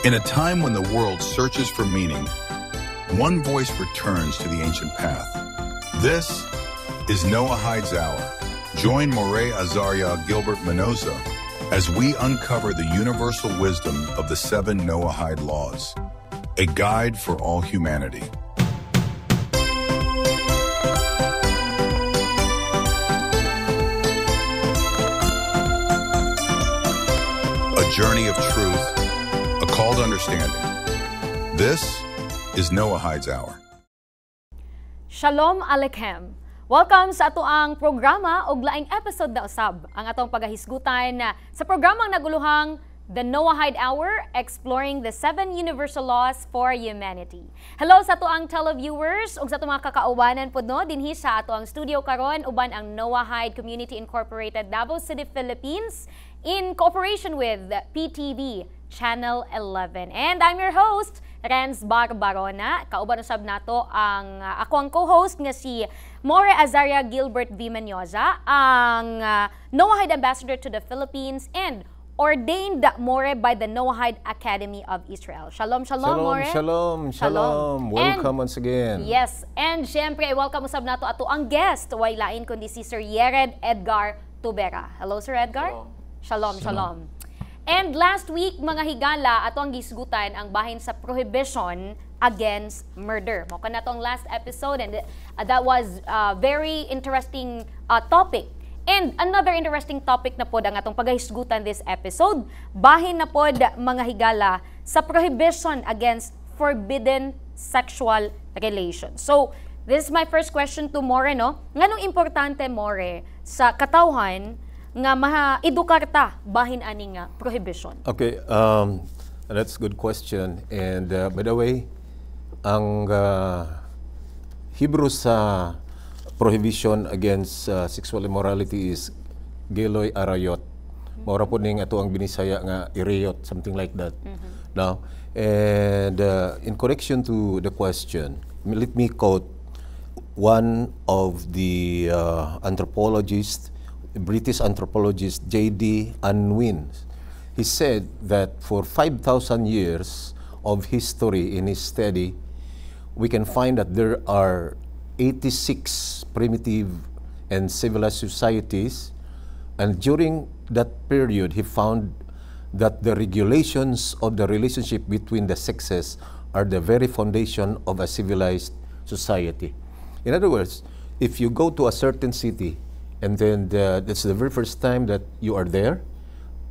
In a time when the world searches for meaning, one voice returns to the ancient path. This is Noahide Hour. Join More Azaria Gilbert Mendoza as we uncover the universal wisdom of the 7 Noahide laws, a guide for all humanity. A journey of truth, a call to understanding. This is Noahide Hour. Shalom Aleichem. Welcome sa ato ang programa og laing episode na usab. Ang atong pagahisgutan sa programang naguluhang The Noahide Hour, exploring the 7 universal laws for humanity. Hello sa ato ang televiewers ug sa ato mga kakaubanan pod no dinhi sa ato ang studio karon uban ang Noahide Community Incorporated Davao City, Philippines in cooperation with PTV Channel 11. And I'm your host, Renz Barbarona. Kauban usab nato ang ako ang co-host nga si More Azaria Gilbert V. Mendoza, ang Noahide Ambassador to the Philippines and ordained more by the Noahide Academy of Israel. Shalom, shalom, More. Shalom. Welcome once again. Yes, and syempre, welcome usab nato ato ang guest, way lain kundi si Sir Yered Edgar Tubera. Hello, Sir Edgar. Hello. Shalom. And last week, mga higala, ato ang gisgutan ang bahin sa prohibition against murder. Mao na tong last episode and that was a very interesting topic. And another interesting topic na pod ang atong paghisgutan this episode, bahin na pod mga higala sa prohibition against forbidden sexual relations. So, this is my first question to More, no? Nganong importante, More, sa katawhan nga ma-edukar ta bahin aning prohibition? Okay, that's a good question. And by the way, ang Hebrew sa prohibition against sexual immorality is Geloy Arayot. Maura po ning ato ang binisaya nga ireyot, something like that. Now, and in correction to the question, let me quote one of the British anthropologist J.D. Unwin. He said that for 5,000 years of history in his study, we can find that there are 86 primitive and civilized societies, and during that period he found that the regulations of the relationship between the sexes are the very foundation of a civilized society. In other words, if you go to a certain city and then that's the very first time that you are there,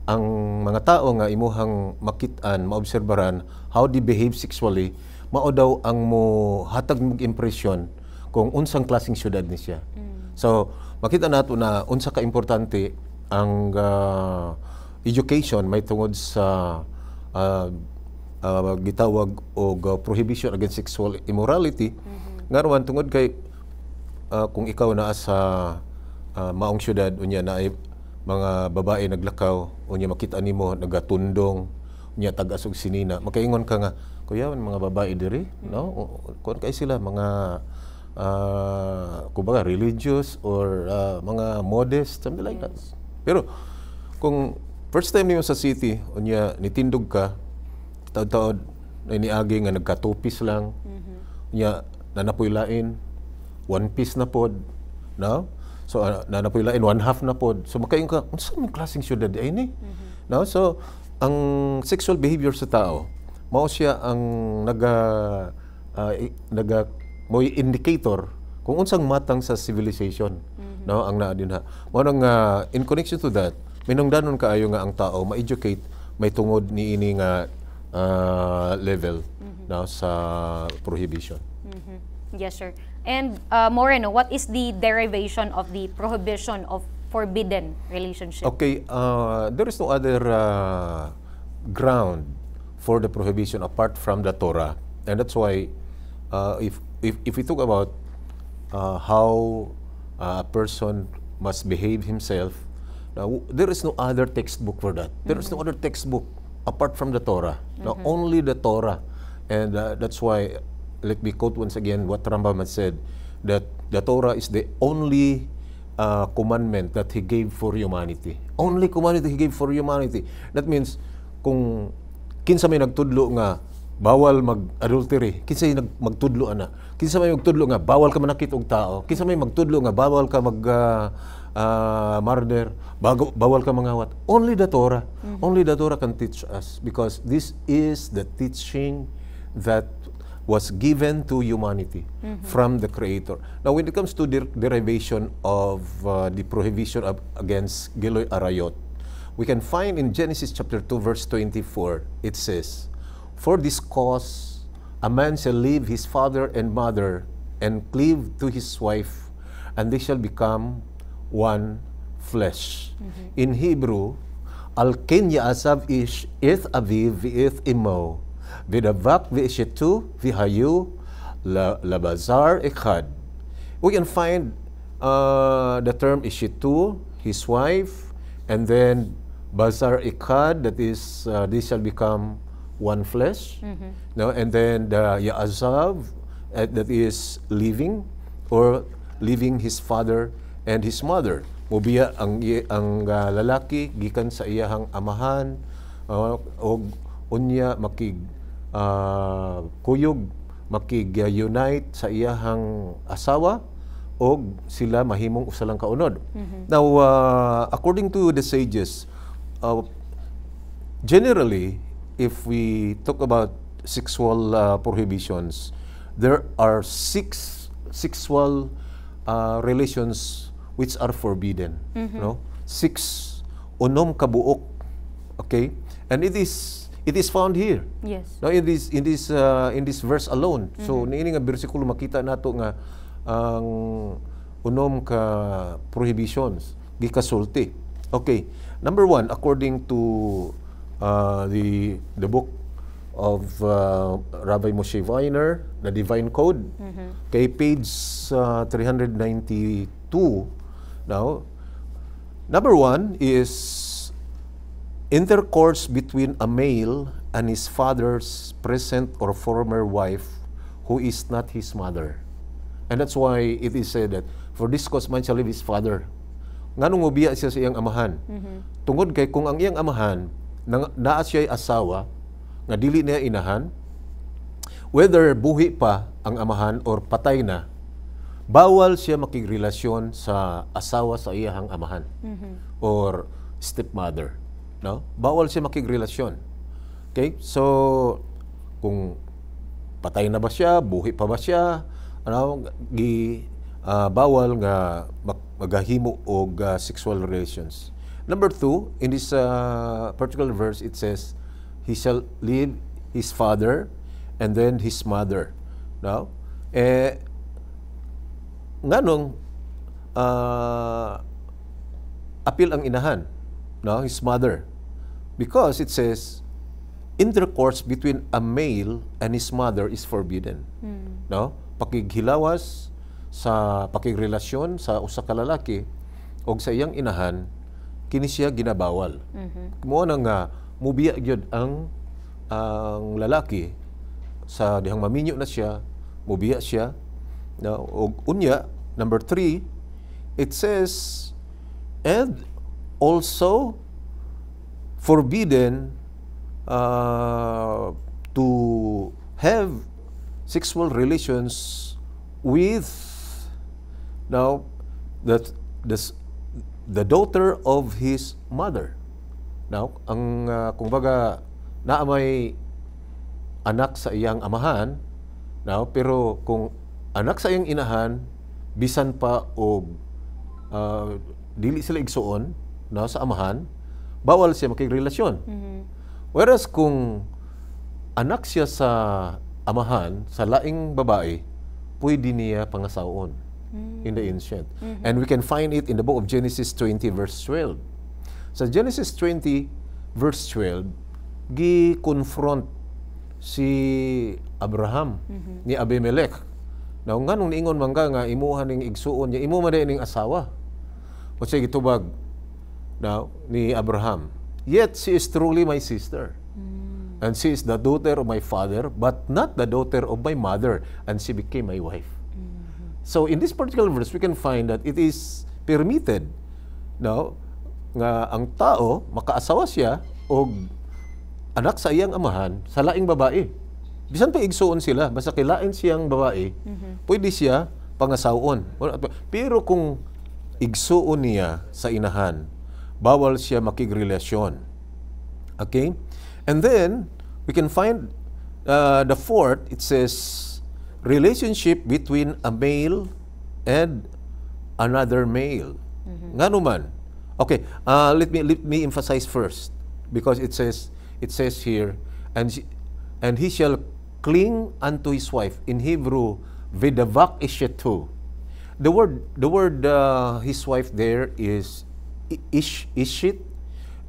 ang mga tao nga imuhang makit-an, maobserbaran how they behave sexually, mao daw ang mo hatag mong impression kung unsang klaseng syudad ni siya. So, makita nato na unsa ka importante ang education may tungod sa gitawag og prohibition against sexual immorality. Ngaron tungod kay kung ikaw naa sa maong syudad unya na ay mga babae naglakaw unya makita nimo nagatundong unya tagasog sinina makaingon ka nga kuyawan mga babae diri no kun kay sila mga kumbaga religious or mga modest, something like that. Pero kung first time nimo sa city unya nitindog ka taod-taod niagi nga nagkatupis lang unya nanapoy lain one piece na pod no. So, nanapoy lain, 1/2 na pod. So, makain ka, unsa may klaseng syudad ay ni? No? So, ang sexual behavior sa tao, mao siya ang mo'y indicator kung unsang matang sa civilization. No? Ang naa din ha. Mao nang in connection to that, minungdanon kaayo nga ang tao ma-educate, may tungod ni ini nga level no, sa prohibition. Yes, sir. And Moreno, what is the derivation of the prohibition of forbidden relationship? Okay, there is no other ground for the prohibition apart from the Torah, and that's why if we talk about how a person must behave himself, there is no other textbook for that. There is no other textbook apart from the Torah. Now, only the Torah, and that's why. Let me quote once again what Rambam had said, that the Torah is the only commandment that He gave for humanity. Only commandment He gave for humanity. That means, kung kinsa may nagtudlo nga bawal mag-adultery, kinsa may magtudlo ana, kinsa may magtudlo nga bawal ka manakit og tao, kinsa may magtudlo nga bawal ka mag murder, bawal ka mangawat. Only the Torah. Only the Torah can teach us, because this is the teaching that was given to humanity from the Creator. Now, when it comes to derivation of the prohibition against Giloy Arayot, we can find in Genesis chapter 2, verse 24, it says, "For this cause, a man shall leave his father and mother and cleave to his wife, and they shall become one flesh." In Hebrew, "Al-ken ya'asav ish ith aviv v'ith imo, v'davak v'ishetu v'hayu labazar echad." We can find the term ishetu, his wife, and then bazar echad, that is, they shall become one flesh. No? And then the ya'azav, that is leaving, or leaving his father and his mother. Mubiya ang lalaki gikan sa iyahang amahan, o unya makig kuyog, makig-unite sa iyahang asawa, o sila mahimong usa lang kaunod. Now, according to the sages, generally, if we talk about sexual prohibitions, there are 6 sexual relations which are forbidden. No? 6 unom kabuok. Okay? And it is found here. Yes. No, in this verse alone. So niini nga bersikulo makita nato nga ang unom ka prohibitions gikasulti. Okay. Number 1, according to the book of Rabbi Moshe Weiner, the Divine Code, kay page 392. Now, number 1 is intercourse between a male and his father's present or former wife who is not his mother. And that's why it is said that, "For this cause man shall leave his father." Nganong mubiya siya sa iyang amahan? Tungod kay kung ang iyang amahan naa siya'y asawa nga dili niya inahan, whether buhi pa ang amahan or patay na, bawal siya makigrelasyon sa asawa sa iyahang amahan or stepmother. No? Bawal siya makigrelasyon. Okay? So, kung patay na ba siya, buhi pa ba siya, bawal nga magahimo og sexual relations. Number 2, in this particular verse, it says, "He shall leave his father and then his mother." Now, nganong apil ang inahan, no, his mother, because it says intercourse between a male and his mother is forbidden. No, pakighilawas sa pakigrelasyon sa usa ka lalaki og sa iyang inahan, kini siya ginabawal. Mo na nga mubiya gyud ang lalaki sa dihang maminyo na siya, mubiya siya. No, og unya, number 3, it says, and also forbidden to have sexual relations with the daughter of his mother. Now, ang kung baga naamay anak sa iyang amahan, now, pero kung anak sa iyang inahan, bisan pa og dili sila igsuon na sa amahan, bawal siya makigrelasyon. Whereas kung anak siya sa amahan, sa laing babae, pwede niya pangasawon in the ancient. And we can find it in the book of Genesis 20 verse 12. Sa Genesis 20 verse 12, gi-confront si Abraham ni Abimelech. Now, nganong niingon man nga imuha ning igsuon niya, imo man ning asawa. O siya gitubag ni Abraham, "Yet she is truly my sister. And she is the daughter of my father, but not the daughter of my mother. And she became my wife." So, in this particular verse, we can find that it is permitted nga ang tao, makaasawa siya o anak sa iyang amahan sa laing babae. Bisan pa igsuon sila, basta kilain siyang babae, pwede siya pangasawon. Pero kung igsuon niya sa inahan, bawal siya makigrelasyon. Okay? And then, we can find the fourth, it says, relationship between a male and another male. Nga naman. Okay, let me emphasize first, because it says here, and he shall cling unto his wife. In Hebrew, vidavak ishetu. The word his wife there is ishit,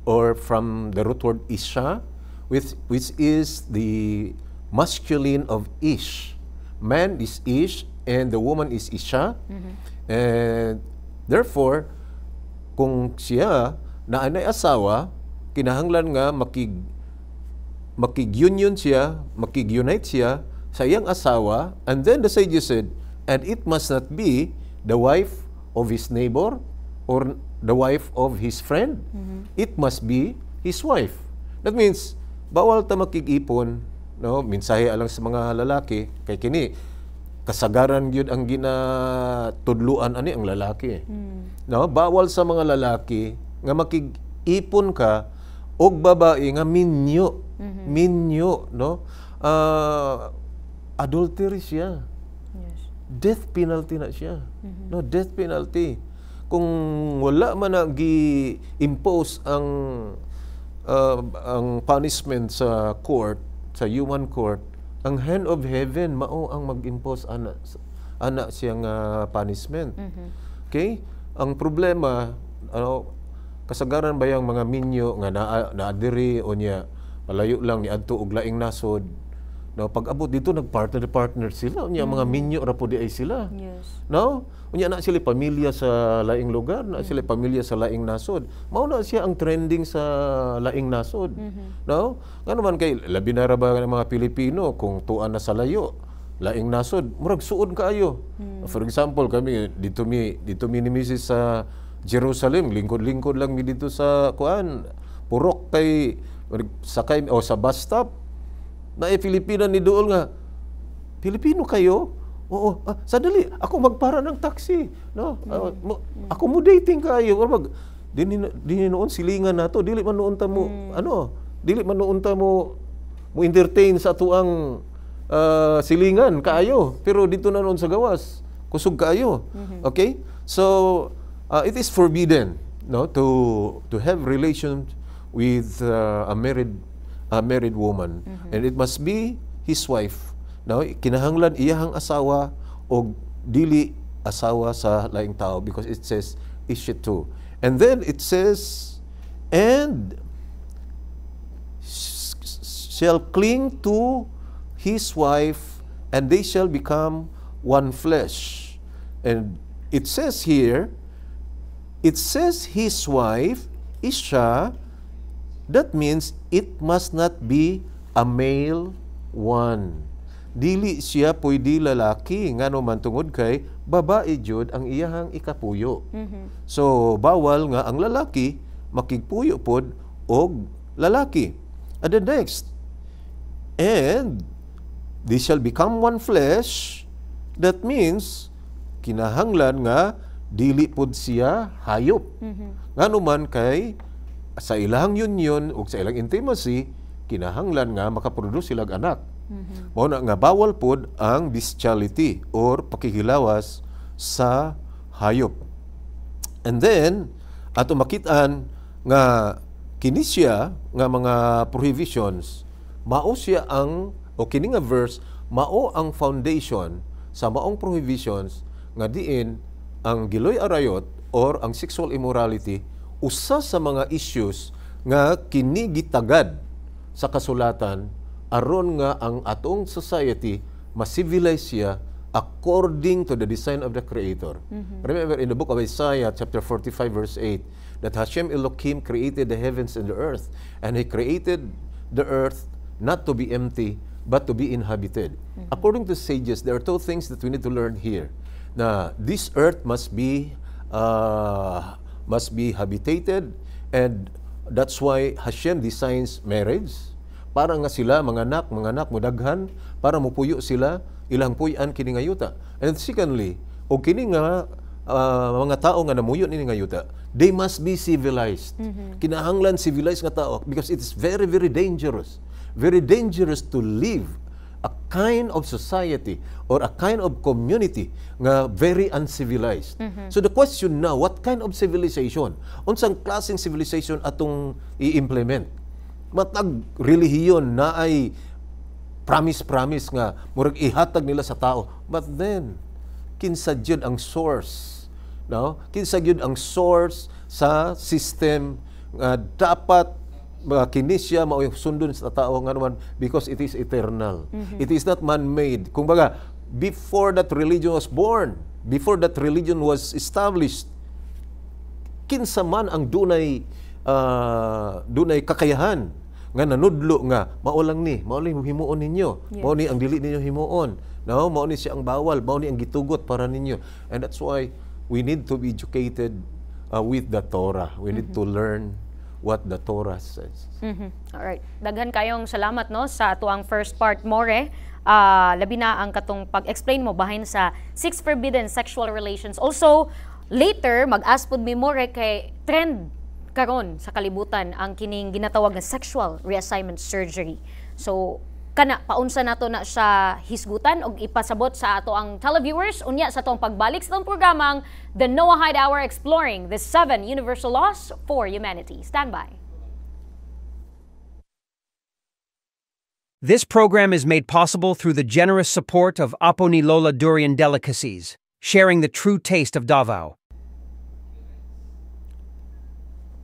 or from the root word isha, which is the masculine of ish. Man is ish, and the woman is isha. And therefore, kung siya na anay asawa, kinahanglan nga makig-union siya, makig-unite siya sa iyang asawa, and then the sages said, and it must not be the wife of his neighbor or the wife of his friend. It must be his wife. That means, bawal ta makig-ipon, no? Mensahe alang sa mga lalaki, kay kini, kasagaran yun ang ginatudluan ani ang lalaki. No? Bawal sa mga lalaki nga makig-ipon ka og babae nga minyo. Minyo, no? Adultery siya. Yes. Death penalty na siya. No, death penalty. Kung wala man na gi-impose ang punishment sa court, sa human court, ang hand of heaven mao ang mag-impose ana siyang punishment. Okay? Ang problema, kasagaran ba yung mga minyo nga naadiri o niya malayo lang ni adto og laing nasod. No, pag abot dito nagpartner sila, unya mga minyo ra po di ay sila. Yes. No? Unya na sila pamilya sa laing lugar, na sila pamilya sa laing nasod. Mao na siya ang trending sa laing nasod. No? Ngano man kay labi na ra ba ng mga Pilipino kung tuan na sa layo, laing nasod, murag suod kaayo. For example, kami dito mi ni Mrs. sa Jerusalem, lingkod-lingkod lang mi dito sa kuan, purok kay sakay o sa bus stop. Na Pilipina ni dool nga, Pilipino kayo? Oo, sadali, ako magpara ng taxi. No? Ako mo dating kayo. Dili noon silingan nato, dili man noon ta mo, dili man noon ta mo entertain sa tuang silingan kaayo. Pero dito na noon sa gawas, kusog kaayo. Okay? So, it is forbidden, no, to have relations with a married woman, and it must be his wife. Now, kinahanglan iyahang asawa o dili asawa sa laing tao, because it says ishitu. And then it says, and shall cling to his wife, and they shall become one flesh. And it says here, it says his wife, Isha. That means it must not be a male one. Dili siya pwede lalaki, ngano man tungod kay babae jud ang iyahang ikapuyo. So bawal nga ang lalaki makigpuyo pod og lalaki. And the next, and they shall become one flesh. That means kinahanglan nga dili pod siya hayop. Ngano man kay sa ilang union o sa ilang intimacy, kinahanglan nga makaproduce silang anak. Mao na nga bawal pod ang bestiality or pakikilawas sa hayop. And then, ato makitaan nga kini siya nga mga prohibitions, mao siya ang, o kini nga verse, mao ang foundation sa maong prohibitions nga diin ang giloy arayot or ang sexual immorality usa sa mga issues nga kini gitagad sa kasulatan aron nga ang atong society ma-civilize siya according to the design of the Creator. Remember in the book of Isaiah chapter 45 verse 8 that Hashem Elohim created the heavens and the earth, and He created the earth not to be empty but to be inhabited. According to sages, there are two things that we need to learn here. Na this earth must be habitated, and that's why Hashem designs marriage para nga sila mga anak modaghan para mupuyo sila ilang puy-an kini nga yuta. And secondly, og kini nga mga tao nga namuyo nini nga yuta, they must be civilized. Kinahanglan civilized nga tao because it is very, very dangerous. Very dangerous to live a kind of society or a kind of community nga very uncivilized. So the question now, what kind of civilization? Unsang klaseng civilization atong i-implement? Matag relihiyon na ay promise nga murag ihatag nila sa tao. But then kinsa gyud ang source, no? Kinsa gyud ang source sa system nga dapat kini siya mao sundon sa tao nga naman because it is eternal. It is not man-made. Kumbaga, before that religion was born, before that religion was established, kinsa man ang dunay kakayahan nga nanudlo nga mao lang himuon ninyo. Mao ni ang dili ninyo himuon. No, mao ni siya ang bawal, mao ni ang gitugot para ninyo. And that's why we need to be educated with the Torah. We need to learn what the Torah says. Alright. Daghan kayong salamat no sa atuang first part, More. Labi na ang katong pag-explain mo bahin sa 6 forbidden sexual relations. Also, later, mag-ask pod mi More kay trend karon sa kalibutan ang kining ginatawag na sexual reassignment surgery. So, kana paunsa nato na sa hisgutan og ipasabot sa ato ang televiewers unya sa atong pagbalik sa atong programang The Noahide Hour, exploring the 7 universal laws for humanity. Stand by. This program is made possible through the generous support of Apo ni Lola Durian Delicacies, sharing the true taste of Davao.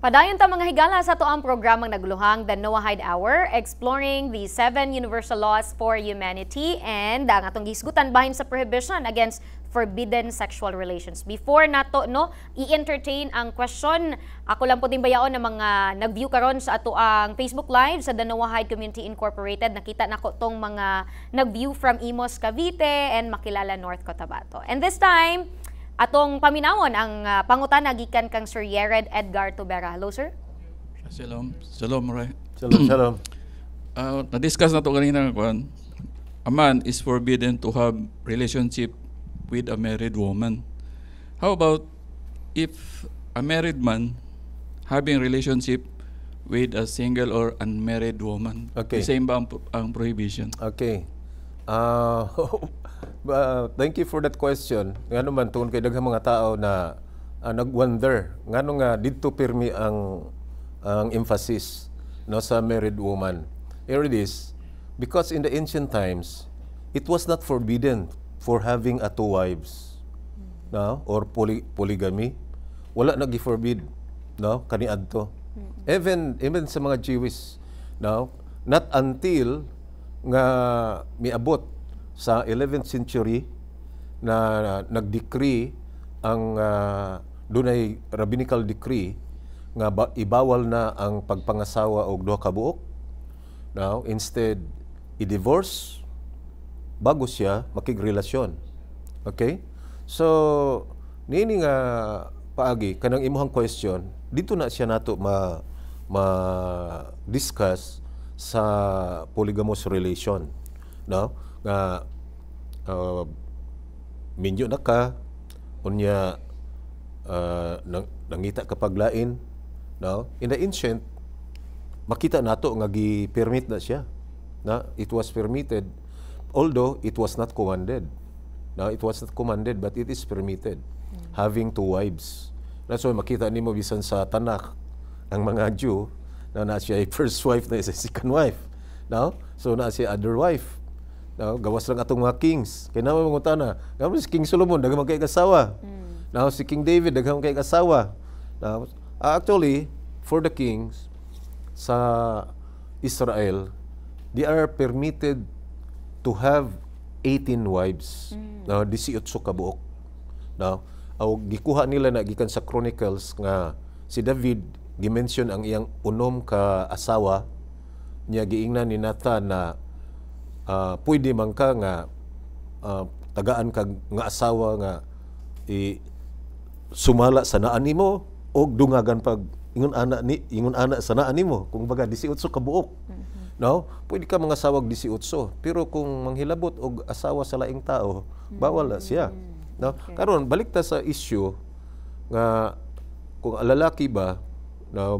Padayon ta mga higala sa to ang programang naguluhang The Noahide Hour, exploring the 7 universal laws for humanity and ang atong gisgutan bahin sa prohibition against forbidden sexual relations. Before nato no i-entertain ang question, ako lang po din bayaon ng mga nag-view karon sa ato ang Facebook Live sa The Noahide Community Incorporated. Nakita nako tong mga nag-view from Imos, Cavite and Makilala, North Cotabato. And this time, atong paminawon ang pangutana gikan kang Sir Yered Edgar Tubera. Hello, sir. Shalom. Shalom, Ray. Shalom. Na-discuss na ito kanina kwan. A man is forbidden to have relationship with a married woman. How about if a married man having relationship with a single or unmarried woman? Okay. The same ba ang prohibition? Okay. Thank you for that question. Ngano man tungod kay daghang mga tao na nagwonder ngano nga didto pirmi ang emphasis no sa married woman. Here it is, because in the ancient times it was not forbidden for having two wives, no, or polygamy. Wala na gi-forbid, no, kaniadto. Even sa mga Jewish, no, not until nga miabot sa 11th century na nag-decree ang dunay rabbinical decree nga ibawal na ang pagpangasawa og duha ka buok. Now, instead i-divorce bago siya makigrelasyon. Okay? So, niini nga paagi kanang imuhang question, dito na siya nato discuss sa polygamous relation, no? Nga minyo na ka unya nangita ka paglain, no? In the ancient makita nato nga gi-permit na siya, na it was permitted, although it was not commanded. No, it was not commanded, but it is permitted having two wives. That's why makita nimo bisan sa Tanakh ang mga Jew na siya ay first wife na isa second wife, no? So na siya other wife. No, gawas lang atong mga kings. Kaya naman mga tana, gawas si King Solomon daghang kay kasawa. Now si King David daghang kay kasawa. Now, actually for the kings sa Israel, they are permitted to have 18 wives. Now 18 ka buok. Now, gikuha nila na gikan sa Chronicles nga si David gi-mention ang iyang unom ka asawa niya, giingnan ni Nathan na pwede man ka nga tagaan ka nga asawa nga sumala sa naan nimo o dungagan pag ingon ana sa naan nimo, kung baga 18 ka buok. No? Pwede ka mga sawag 18, pero kung manghilabot og asawa sa laing tao, bawal na siya. No? Karon balik ta sa issue nga kung ang lalaki ba na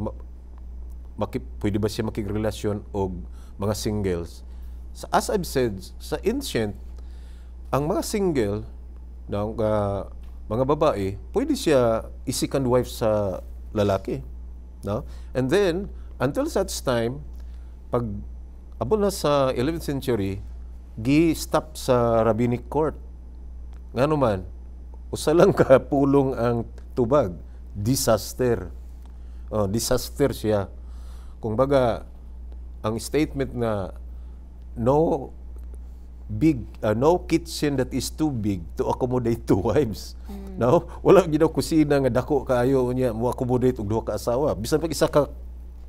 pwede ba siya makigrelasyon og mga singles. As I've said, sa ancient, ang mga single ng mga babae, pwede siya i-second wife sa lalaki. No? And then, until such time, pag abo na sa 11th century, gi-stop sa rabbinic court. Nga naman, usa lang ka pulong ang tubag. Disaster. Disaster siya. Kung baga, ang statement na no kitchen that is too big to accommodate 2 wives. No? Wala ginaw kusina nga dako kaayo niya mo accommodate og 2 ka asawa. Bisan pag isa ka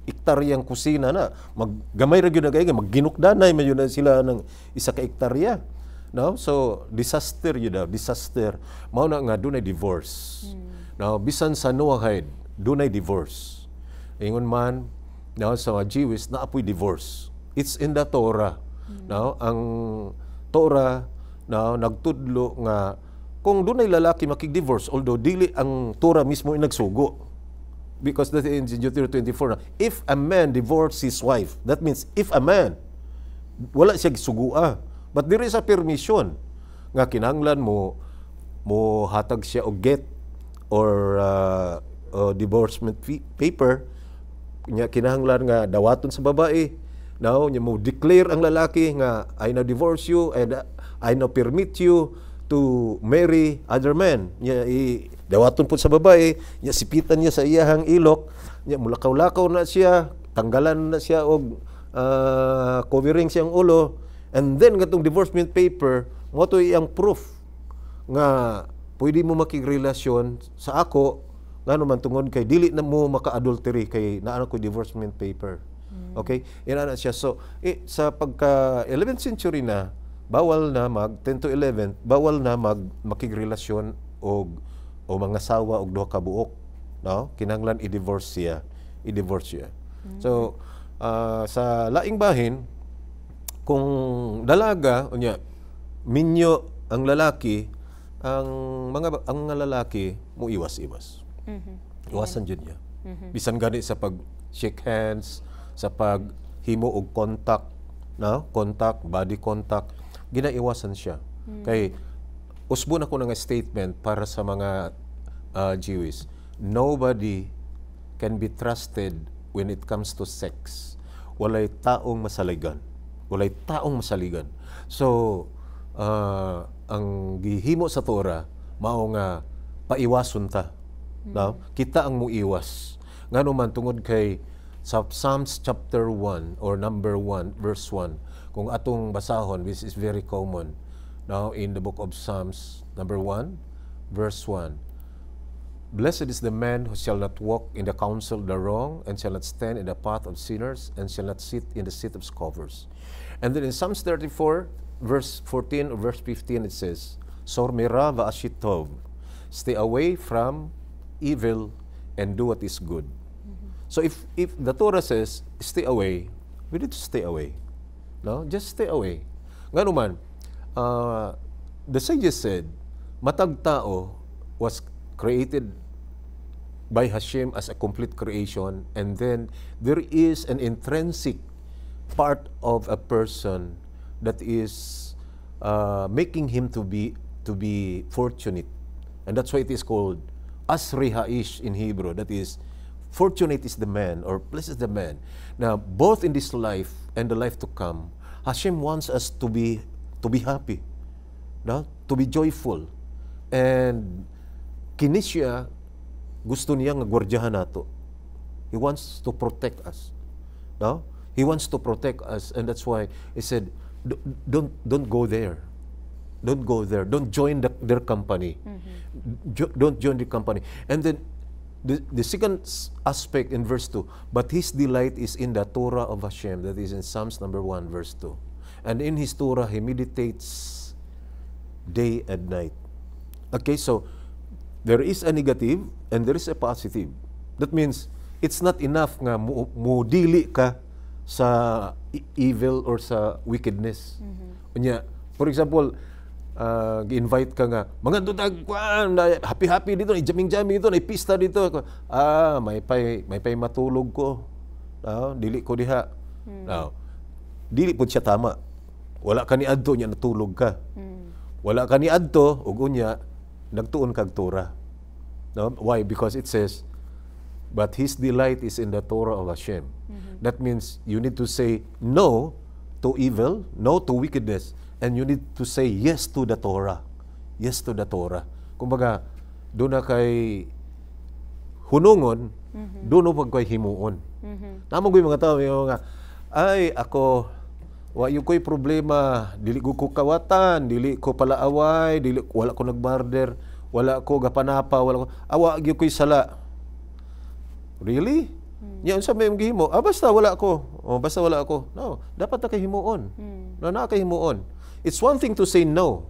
hektaryang kusina na, maggamay ra gyud na kay magginukdanay man yun na sila ng isa ka hektarya. No? So disaster yun daw, disaster. Mao na nga dunay divorce. No, bisan sa Noahide, dunay divorce. Ingon man no, sa mga Jewish na apoy divorce. It's in the Torah. No, ang Torah no, nagtudlo nga kung dunay lalaki makig-divorce, although dili ang Torah mismo nagsugo. Because that in Deuteronomy 24 na, if a man divorce his wife, that means if a man, wala siya gisugua. But there is a permission nga kinahanglan mo hatag siya og get or divorcement paper, nya kinahanglan nga dawaton sa babae. Now, nya mo declare ang lalaki nga I now divorce you and I now permit you to marry other men. Nya dawaton po sa babae, nya sipitan niya sa iyahang ilok, nya mulakaw-lakaw na siya, tanggalan na siya og covering siyang ulo, and then katong divorcement paper mo to iyang proof nga pwede mo makigrelasyon sa ako ngano man tungod kay dili na mo maka-adultery kay naa ko divorcement paper. Okay? Ina na siya. So sa pagka 11th century na bawal na 10 to 11 bawal na makigrelasyon og mga sawa og 2 ka buok, no? Kinahanglan i-divorce siya. So sa laing bahin kung dalaga unya minyo ang lalaki, ang mga lalaki mo iwas-iwas. Iwasan jud niya. Bisan gani sa pag shake hands, sa pag himo og contact, no? Contact, body contact, ginaiwasan siya. Kay usbon ako nga statement para sa mga Jewish. Nobody can be trusted when it comes to sex. Walay taong masaligan. Walay taong masaligan. So, ang gihimo sa Torah, mao nga paiwason ta. No? Kita ang muiwas. Ngano man tungod kay sa Psalms chapter 1 or number 1, verse 1, kung atong basahon, which is very common, now in the book of Psalms, number 1, verse 1, Blessed is the man who shall not walk in the counsel of the wrong, and shall not stand in the path of sinners, and shall not sit in the seat of scoffers. And then in Psalms 34, verse 14 or verse 15, it says, Sor mira va'ashitov, stay away from evil and do what is good. So if the Torah says, stay away, we need to stay away. No? Just stay away. Nga naman, the sages said, matag tao was created by Hashem as a complete creation, and then there is an intrinsic part of a person that is making him to be fortunate. And that's why it is called Asri Haish in Hebrew. That is, fortunate is the man, or blessed is the man. Now, both in this life and the life to come, Hashem wants us to be happy, no? To be joyful. And kini siya gusto niya nga gwardiyahan nato. He wants to protect us. No? He wants to protect us, and that's why he said, don't go there. Don't go there. Don't join their company. Don't join the company. And then the second aspect in verse 2, but his delight is in the Torah of Hashem, that is in Psalms number 1, verse 2. And in his Torah, he meditates day and night. Okay, so there is a negative and there is a positive. That means, it's not enough nga mudili ka sa evil or sa wickedness. Unya, for example, gi-invite ka nga, mga dudag, happy-happy dito, jaming-jaming dito, pista dito. May pay matulog ko. Dili ko diha. Dili po siya tama. Wala ka ni adto niya natulog ka. Wala ka ni adto ug unya nagtuon kag Torah. Why? Because it says, but his delight is in the Torah of Hashem. That means you need to say no to evil, no to wickedness, and you need to say yes to the Torah. Yes to the Torah. Kumbaga, doon na kay hunungon, doon na pag kay himuon. Tama ko yung mga tao, yung mga, ay, ako, yung ko'y problema, dili ko kawatan, dili ko palaaway, wala ko nagbarder, wala ko gapanapa, wala ko, yung ko'y sala. Really? Yan sa may gihimo. Basta wala ako. Basta wala ako. No, dapat na kahimuon. Na kahimuon. It's one thing to say no,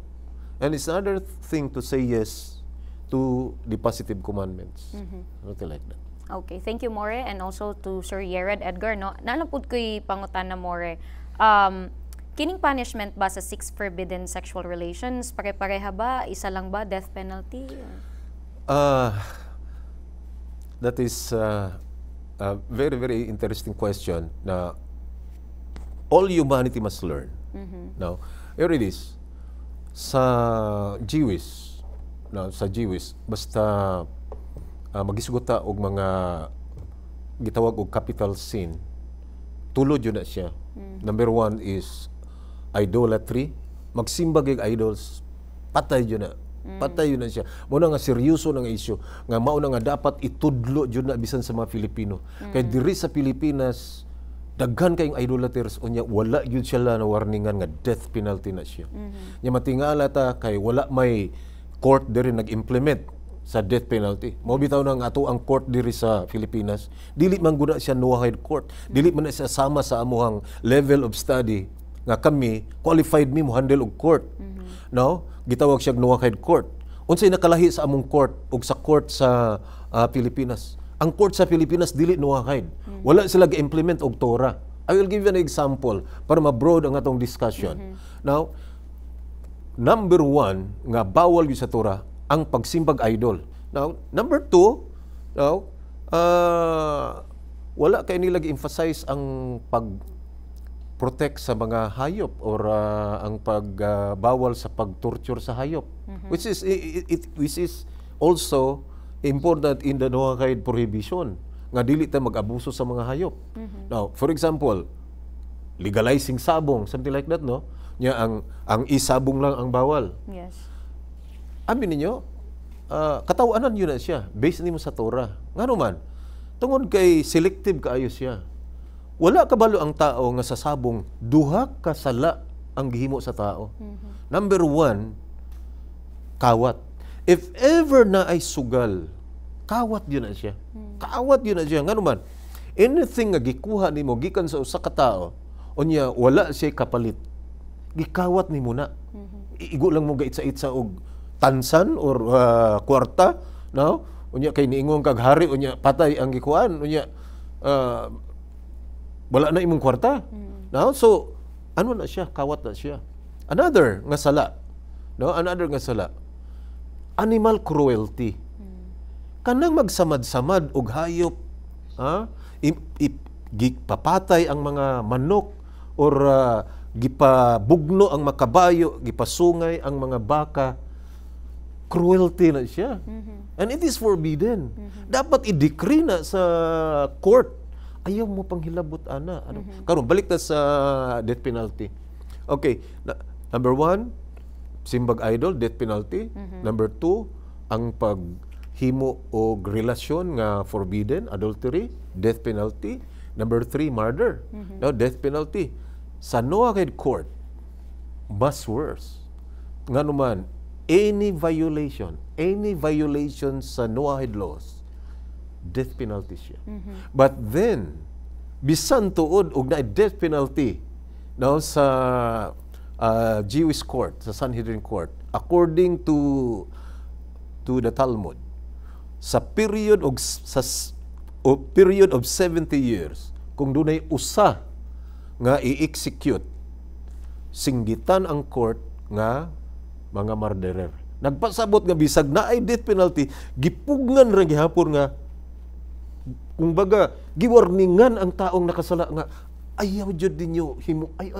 and it's another thing to say yes to the positive commandments. Something like that. Okay, thank you, More, and also to Sir Yared Edgar. No, nalampod ko'y pangutan na More. Kining punishment ba sa 6 forbidden sexual relations? Pare-pareha ba? Isa lang ba? Death penalty? That is a very, very interesting question na all humanity must learn. Now, here it is. Sa Jewish, basta magisguta og mga gitawag og capital sin, tulod yun na siya. Number 1 is idolatry. Magsimba kay idols, patay yun na. Patay yun na siya. Muna nga seryoso nga issue. Nga mauna nga dapat itudlo yun na bisan sa mga Filipino. Kaya diri sa Pilipinas, daghan kayong idolaters o niya, wala yun sila na warningan nga death penalty na siya. Niya matingala ta kay wala may court diri nag-implement sa death penalty. Mao bitaw na nga ato ang court diri sa Pilipinas. Dili man gud siya Noahide court. Dili man siya sama sa amuhang level of study nga kami qualified mi mo handle og court. No? Gitawag siya Noahide court. Unsay nakalahi sa among court ug sa court sa Pilipinas. Ang court sa Pilipinas dili Noahide. Wala sila ga-implement og Torah. I will give you an example para ma-broad ang atong discussion. Now, number 1 nga bawal gyud sa Torah ang pagsimbag idol. Now, number 2, now, wala kay nila gi-emphasize ang pag-protect sa mga hayop or ang pagbawal sa pag-torture sa hayop. Which is also important in the Noahide prohibition nga dili ta mag-abuso sa mga hayop. Now, for example, legalizing sabong, something like that, no? Nya ang isabong lang ang bawal. Yes. Amin ninyo, katawanan yun na siya, based nimo sa Torah. Nga naman, tungod kay selective kaayo siya. Wala kabalo ang tao nga sa sabong, duha ka sala ang gihimo sa tao. Number 1, kawat. If ever na ay sugal, kawat yun na siya. Kawat yun na siya. Nga naman, anything nga gikuha nimo gikan sa usa ka tao, unya wala siya kapalit. Gikawat nimo na. Igo lang mo gaitsa-itsa og tansan or kwarta, no? Unya kay niingon kag hari, unya patay ang gikuan, unya wala na imong kwarta. No? So ano na siya, kawat na siya. Another nga sala, no? Another nga sala, animal cruelty. Kanang magsamad-samad og hayop, gipapatay ang mga manok or gipabugno ang makabayo, gipasungay ang mga baka. Cruelty na siya. And it is forbidden. Dapat i-decree na sa court. Ayaw mo pang hilabot, ana. Karon balik ta sa death penalty. Okay. Number 1, simbag idol, death penalty. Number 2, ang paghimo o relasyon nga forbidden, adultery, death penalty. Number 3, murder. Now, death penalty. Sa Noahide court, mas worse. Nga naman, any violation sa Noahide laws, death penalty siya. But then, bisan tuod og na death penalty now sa Jewish court, sa Sanhedrin court, according to the Talmud, sa period of 70 years, kung dunay usa nga i-execute singgitan ang court nga mga murderer. Nagpasabot nga bisag na ay death penalty, gipugnan ra gihapon nga kumbaga giwarningan ang taong nakasala nga ayaw jud ninyo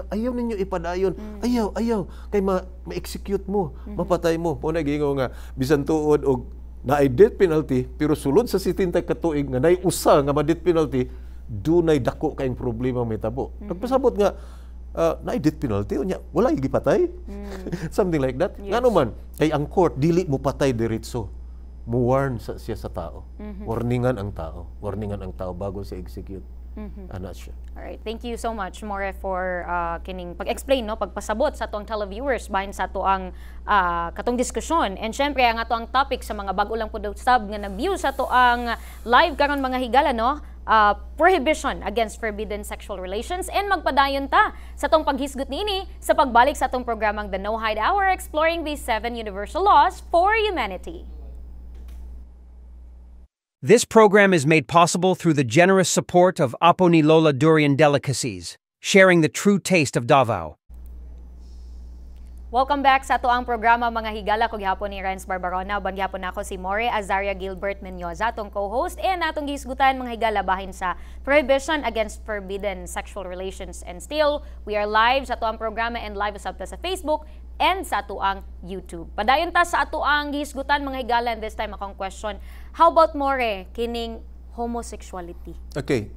ayaw ninyo ipadayon, ayaw kay ma-execute mo, mapatay mo. Mo na gingo nga bisan tuod og naay death penalty pero sulod sa 70 ka tuig nga naay usa nga ma-death penalty, dunay dako kayong problema mitabo. Nagpasabot nga naay death penalty unya wala gipatay. Something like that. Yes. Ngano man kay ang court dili mo patay diretso. Mu-warn siya sa tao. Warningan ang tao bago siya execute. Ana siya. Alright, thank you so much More for kining pag-explain no, pagpasabot sa atong televiewers bahin sa ato ang katong diskusyon. And syempre ang ato ang topic sa mga bago lang pud sub nga nag-view sa ato ang live karon mga higala no, prohibition against forbidden sexual relations, and magpadayon ta sa atong paghisgot niini sa pagbalik sa atong programang The No Hide Hour, exploring these 7 universal laws for humanity. This program is made possible through the generous support of Apo ni Lola Durian Delicacies, sharing the true taste of Davao. Welcome back sa ato ang programa mga higala, ko gihapon ni Renz Barbarona, ban gihapon nako si More Azaria Gilbert Menyoza, atong co-host, and atong gihisgutan mga higala bahin sa prohibition against forbidden sexual relations. And still, we are live sa ato ang programa and live usab ta sa Facebook and sa ato ang YouTube. Padayon ta sa ato ang gihisgutan mga higala, and this time akong question, how about More kining homosexuality? Okay.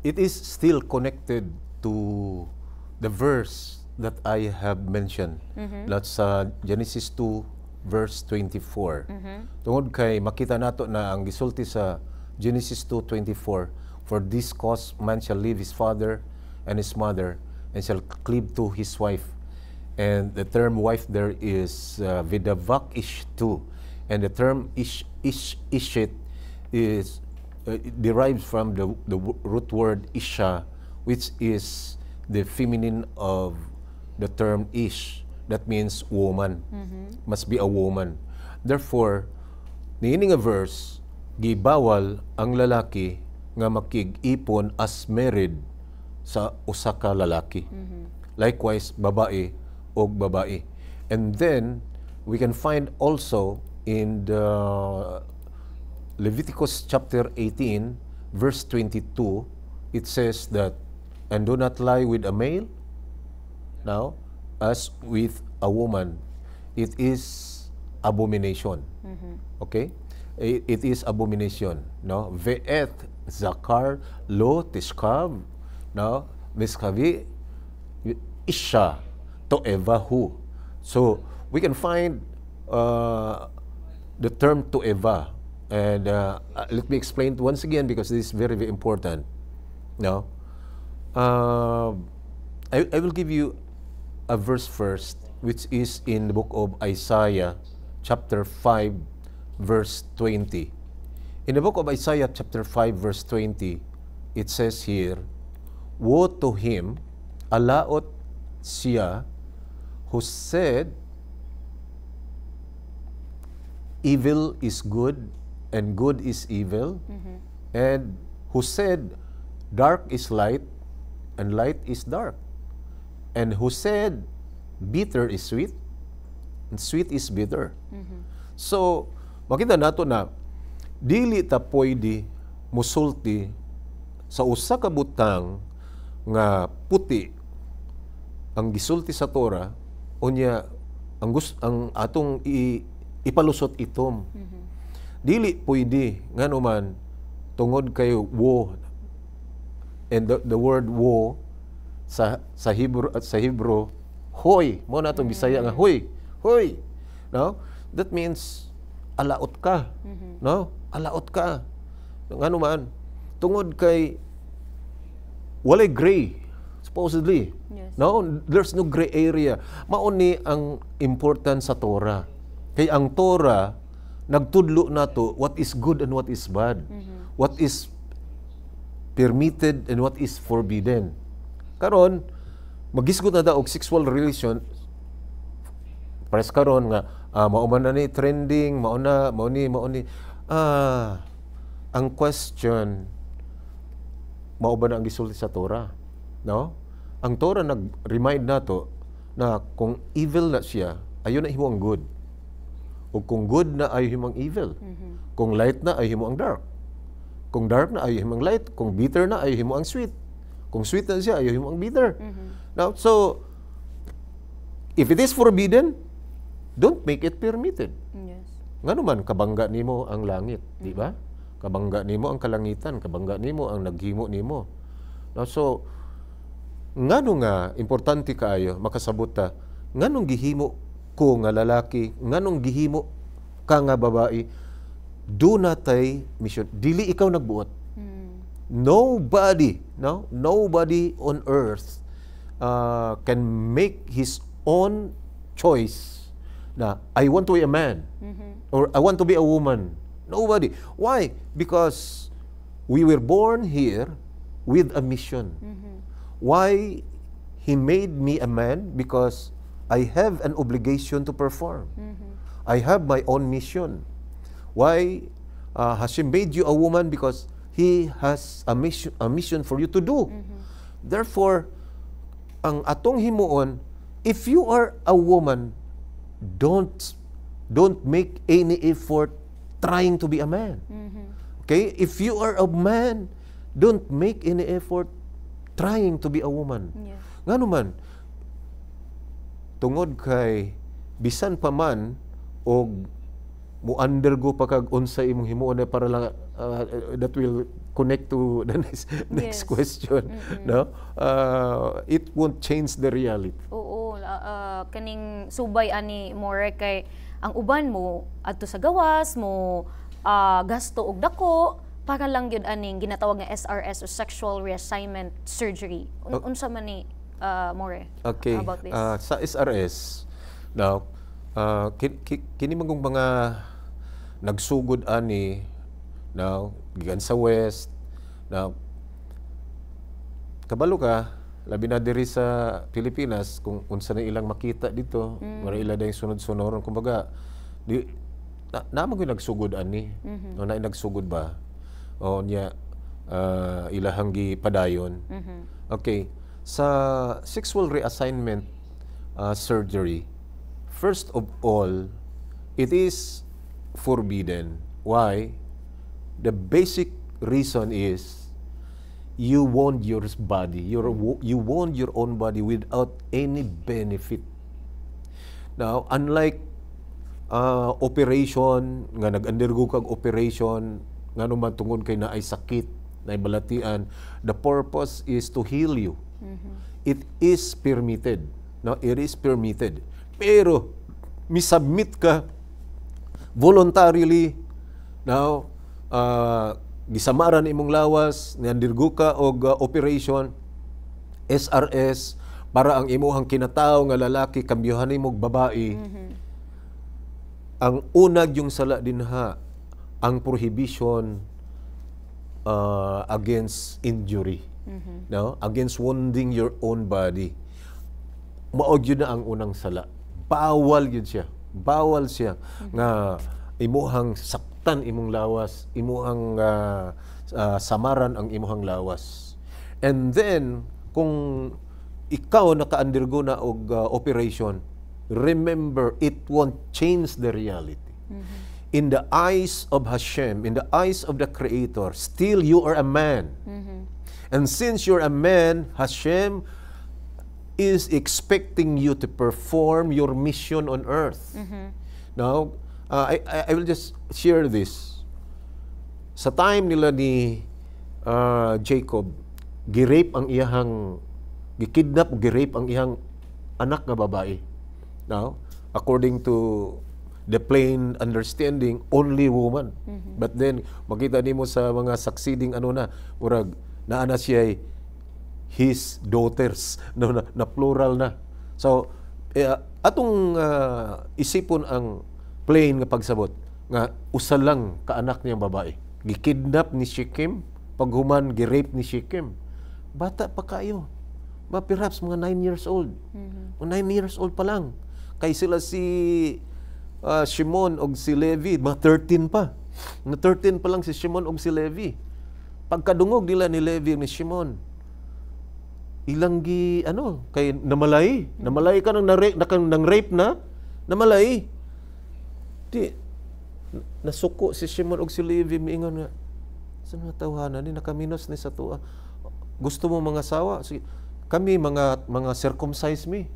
It is still connected to the verse that I have mentioned. That's Genesis 2 verse 24. Tungod kay makita nato na ang gisulti sa Genesis 2:24, for this cause man shall leave his father and his mother and shall cleave to his wife. And the term wife there is vidavak ishtu, and the term ishit is derives from the root word isha, which is the feminine of the term ish. That means woman. Must be a woman. Therefore, niini nga verse, gibawal ang lalaki nga makig-ipon as married sa usa ka lalaki. Likewise, babae o babae. And then, we can find also in the Leviticus chapter 18, verse 22, it says that, and do not lie with a male, now, as with a woman. It is abomination. Okay? It is abomination. No? Ve'et zakar lo tishkav, no? Miskavi isha to'evahu. So, we can find the term to'eva. And let me explain once again because this is very, very important. No? I will give you a verse first, which is in the book of Isaiah, chapter 5, verse 20. In the book of Isaiah, chapter 5, verse 20, it says here, woe to him, alaot siya, who said, evil is good, and good is evil, and who said, dark is light, and light is dark. And who said, bitter is sweet, and sweet is bitter. So, makita nato na, dili ta pwede musulti sa usa ka butang nga puti ang gisulti sa Torah, unya ang atong ipalusot itom. Dili pwede ngano man tungod kay wo, and the word wo sa Hebrew hoy, mo na itong Bisaya nga hoy, no? That means alaot ka, no? Alaot ka. Ngano man tungod kay walay gray supposedly. Yes. No, there's no gray area. Mao ni ang important sa Torah. Kay ang Torah nagtudlo nato what is good and what is bad. What is permitted and what is forbidden. Karon magisgot na daw og sexual relation pares karon nga mao man na ni trending, mao ni ang question, mao ba na ang gisulti sa Torah? No? Ang Torah nag-remind nato na kung evil na siya, ayo na himo ang good. O kung good na ayo himo ang evil. Kung light na ayo himo ang dark. Kung dark na ayo himo ang light. Kung bitter na ayo himo ang sweet. Kung sweet na siya, ayo himo ang bitter. Now, so if it is forbidden, don't make it permitted. Yes. Nga naman, kabangga nimo ang langit, di ba? Kabangga nimo ang kalangitan, kabangga nimo ang naghimo nimo. Now, so, ngano nga, importante kaayo, makasabot ta, nganong gihimo ko nga lalaki, nganong gihimo ka nga babae, do natay mission. Dili ikaw nagbuot. Nobody, no? Nobody on earth can make his own choice na I want to be a man or I want to be a woman. Nobody. Why? Because we were born here with a mission. Why He made me a man? Because I have an obligation to perform. I have my own mission. Why Hashem made you a woman? Because He has a mission for you to do. Therefore, ang atong himuon, if you are a woman, don't make any effort trying to be a man. Okay? If you are a man, don't make any effort trying to be a woman. Yes. Nga naman, tungod kay bisan pa man o mo-undergo pa kag unsa imong himuon na para lang that will connect to the next Yes. question. No? It won't change the reality. Oo, kaning subay ani more kay ang uban mo adto sa gawas mo gasto og dako para lang gyud aning ginatawag nga SRS o sexual reassignment surgery. Unsa man ni more Okay. about this? Sa SRS, now, kini magong mga nagsugod ani, now, gikan sa West, now, kabalo ka, labi na diri sa Pilipinas, kung unsa na ilang makita dito, mara ila dahil sunod-sunoron, kumbaga, naman ko nagsugod ani, o na nagsugod ba? O niya, ilahang padayon. Okay, sa sexual reassignment surgery, first of all, it is forbidden. Why? The basic reason is you want your body, you want your own body without any benefit. Now, unlike operation, nga nag-undergo kag operation, nga naman tungod kay naay sakit, naay balatian, the purpose is to heal you. It is permitted. No, it is permitted. Pero, misubmit ka voluntarily, now, gisamaran imong lawas, ni-undergo ka og operation, SRS, para ang imuhang kinatao nga lalaki, kambyuhan imong babae, ang unag yung sala dinha, ang prohibition against injury, no? Against wounding your own body. Maog yun na ang unang sala. Bawal yun siya. Bawal siya nga imuhang saktan imong lawas, imuhang samaran ang imuhang lawas. And then, kung ikaw naka-undergo na og operation, remember, it won't change the reality. In the eyes of Hashem, in the eyes of the Creator, still you are a man. And since you're a man, Hashem is expecting you to perform your mission on earth. Now, I will just share this. Sa time nila ni Jacob, girape ang iyahang, gikidnap, girape ang iyahang anak nga babae. Now, according to the plain understanding, only woman. But then, makita nimo sa mga succeeding murag, naana siya his daughters, no, na plural na. So, atong isipon ang plain nga pagsabot, nga usa lang ka anak niyang babae. Gikidnap ni Shechem, paghuman, girape ni Shechem. Bata pa kayo. Perhaps mga 9 years old. 9 years old pa lang. Kay sila si Shimon og si Levi, mga 13 pa. Mga 13 pa lang si Shimon og si Levi. Pagkadungog nila ni Levi ni Shimon, ilang kay namalay ka nang rape na namalay. Di nasuko si Shimon og si Levi miingon nga sa mga tawhanan ni nakaminos ni sa tuwa. Gusto mo mga sawa? Sige, kami mga circumcise me.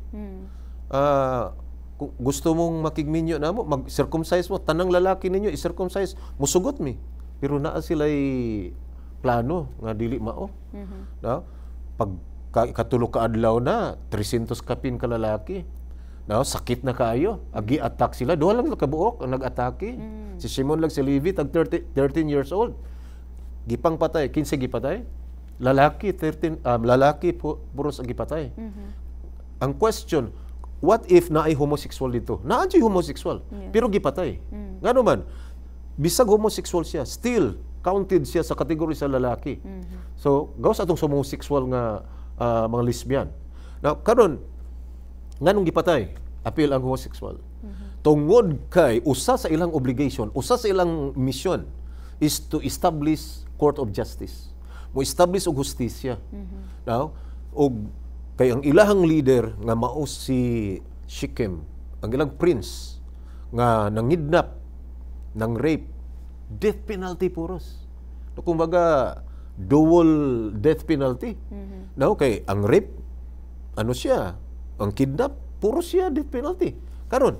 Kung gusto mong makigminyo na mo, mag-circumcise mo, tanang lalaki ninyo i-circumcise, musugot mi. Pero naa sila'y plano nga dili mao. No? Pag katulog ka adlaw na 300 kapin ka lalaki. No, sakit na kaayo. Agi attack sila. Duha lang kabuok ang nag-atake. Si Shimon lang si Levi tag 13 years old. Gipang patay, 15 gipatay. Lalaki 13 lalaki puros ang gipatay. Ang question, what if naay homosexual dito? Naanjay homosexual, pero gipatay. Ngano man, bisag homosexual siya, still counted siya sa kategory sa lalaki. So, gawas atong homosexual nga mga lesbian. Now, karon nganong gipatay? Appeal ang homosexual. Tungod kay usa sa ilang obligation, usa sa ilang mission is to establish court of justice. Mo establish og hustisya. Now, og kay ang ilahang leader nga mao si Shechem, ang ilang prince nga nangidnap, nang rape, death penalty puros. No, kumbaga dual death penalty. Now, kay ang rape ano siya, ang kidnap puro siya death penalty. Karon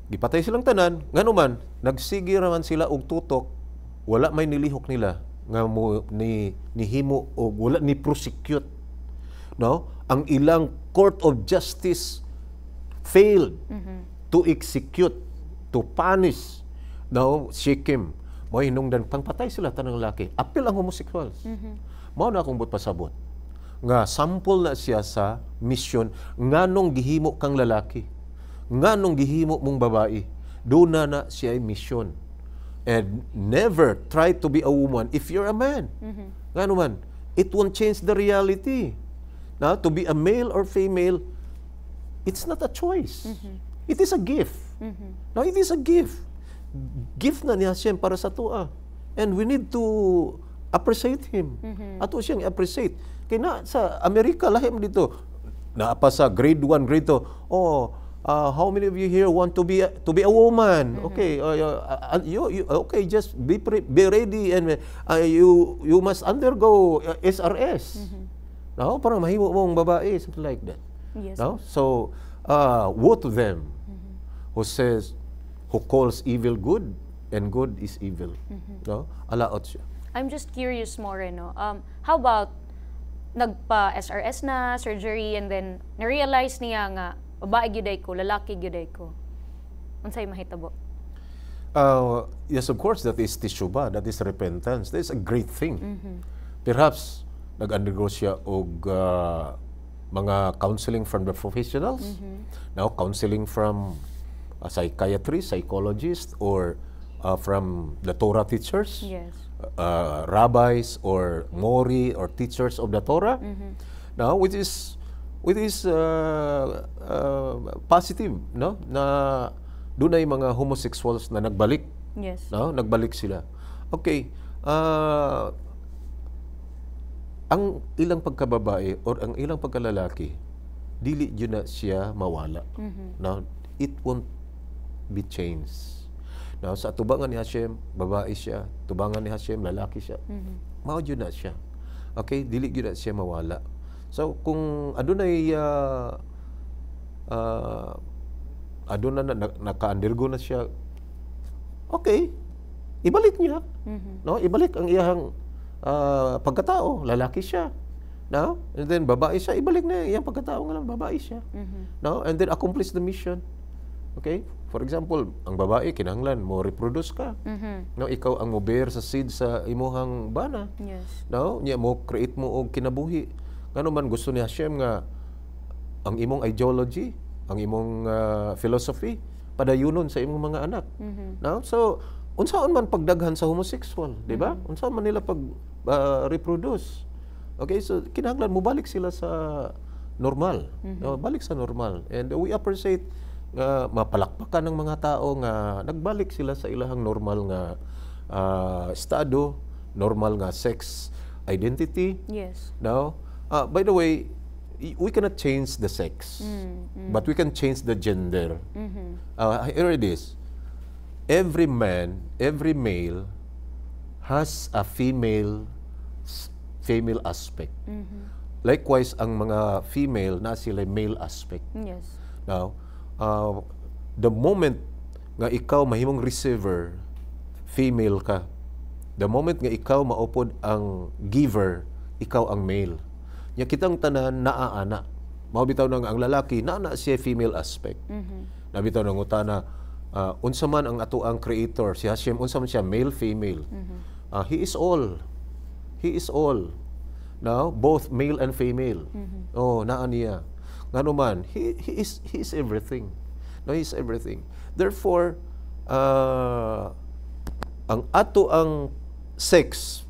gipatay silang tanan, ngano man nagsige raman sila og tutok, wala may nilihok nila nga mo nihimo o wala ni prosecute. No, ang ilang court of justice failed to execute, to punish Shechem. Mo hinungdan pangpatay sila tanang lalaki. Apil ang homosexuals. Mao na akong pasabot nga sample na siya sa mission nganong gihimo kang lalaki, nganong gihimo mong babae, doon na siya ay mission. And never try to be a woman if you're a man. Ngano man, it won't change the reality. Now, to be a male or female, it's not a choice. It is a gift. Now, it is a gift. Gift na ni Hashem para sa tua. And we need to appreciate Him. Ato siyang appreciate. Kaya na, sa Amerika, lahim dito, naapa sa grade 1, grade 2, how many of you here want to be a woman? Okay, okay, just be ready and you must undergo SRS. No, parang mahimo mong babae, something like that. Yes. No? So, woe to them who calls evil good and good is evil. No? Alaot siya. I'm just curious more, no? How about nagpa-SRS na, surgery, and then na-realize niya nga babae gyuday ko, lalaki gyuday ko. Unsay mahitabo? Yes, of course, that is teshuvah, that is repentance. That is a great thing. Perhaps nag-undergo siya og mga counseling from the professionals. Now, counseling from a psychiatrist, psychologist, or from the Torah teachers. Yes. Rabbis or mori or teachers of the Torah. Now, which is positive, no? Na doon ay mga homosexuals na nagbalik. Yes. No? Nagbalik sila. Okay. Ang ilang pagkababae or ang ilang pagkalalaki, dili yun na siya mawala. Now, it won't be changed. Now, sa tubangan ni Hashem, babae siya. Tubangan ni Hashem, lalaki siya. Mao yun na siya. Okay? Dili yun na siya mawala. So, kung adunay naka-undergo na siya, okay, ibalik niya. No? Ibalik ang iyang pagkatao. Lalaki siya. No? And then, babae siya. Ibalik na iyang pagkatao nga lang, babae siya. No? And then, accomplish the mission. Okay? For example, ang babae, kinahanglan mo reproduce ka. No? Ikaw ang mo-bear sa seed sa imuhang bana. Yes. No? Nya mo create mo og kinabuhi. Ngano man gusto ni Hashem nga ang imong ideology, ang imong philosophy padayunon sa imong mga anak. No? So, unsaon man pagdaghan sa homosexual, di ba? Unsaon man nila pag reproduce. Okay, so kinahanglan mo balik sila sa normal. No? Balik sa normal. And we appreciate mapalakpakan ng mga tao nga nagbalik sila sa ilahang normal nga estado, normal nga sex identity. Yes. No? By the way, we cannot change the sex, but we can change the gender. Here it is. Every man, every male has a female aspect. Likewise, ang mga female na sila male aspect. Yes. Now, the moment nga ikaw mahimong receiver, female ka. The moment nga ikaw maupod ang giver, ikaw ang male. Nya kitang tanan naaana. Mao bitaw nang ang lalaki naa siya female aspect. Nabitaw nang utana unsa man ang ato ang creator, si Hashem unsa man siya male female. He is all. He is all. Now, both male and female. Oh, naa niya. Ngano man, he is everything. No, he is everything. Therefore, ang ato ang sex,